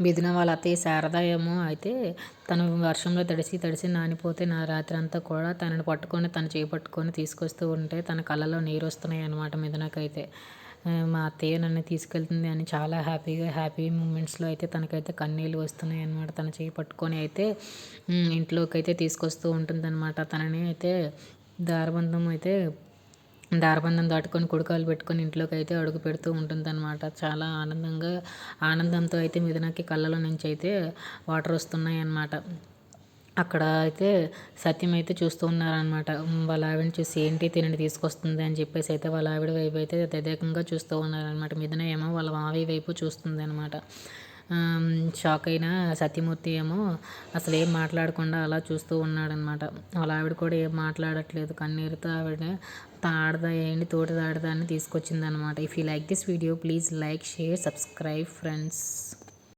మిథున వాళ్ళ అత్తయ్య శారద ఏమో అయితే తను వర్షంలో తడిసి తడిసి నానిపోతే నా రాత్రి అంతా కూడా తనని పట్టుకొని తను చేపట్టుకొని తీసుకొస్తూ ఉంటే తన కళ్ళలో నీరు వస్తున్నాయి అనమాట మిథునకైతే. మా అత్తయ్య నన్ను తీసుకెళ్తుంది అని చాలా హ్యాపీ మూమెంట్స్లో అయితే తనకైతే కన్నీళ్ళు వస్తున్నాయి అనమాట. తన చేయి పట్టుకొని అయితే ఇంట్లోకి అయితే తీసుకొస్తూ ఉంటుంది అనమాట. తనని అయితే దారబంధం అయితే దారబంధం దాటుకొని కుడికాలు పెట్టుకొని ఇంట్లోకి అయితే అడుగు పెడుతూ ఉంటుందన్నమాట. చాలా ఆనందంతో అయితే మిథునకి కళ్ళలో నుంచి అయితే వాటర్ వస్తున్నాయి అన్నమాట. అక్కడ అయితే సత్యం అయితే చూస్తూ ఉన్నారనమాట. వాళ్ళ ఆవిడని చూసి ఏంటి తినని తీసుకొస్తుంది అని చెప్పేసి అయితే వాళ్ళ ఆవిడ వైపు అయితే తదేకంగా చూస్తూ ఉన్నారనమాట. మిథున ఏమో వాళ్ళ మావయ్య వైపు చూస్తుంది అనమాట. షాక్ అయిన సత్యమూర్తి ఏమో అసలు ఏం మాట్లాడకుండా అలా చూస్తూ ఉన్నాడనమాట. వాళ్ళ ఆవిడ కూడా ఏం మాట్లాడట్లేదు. కన్నీరుతో ఆవిడ ఆడదా ఏంటి తోటి ఆడదా అని తీసుకొచ్చిందనమాట. If you like this video please like share subscribe friends.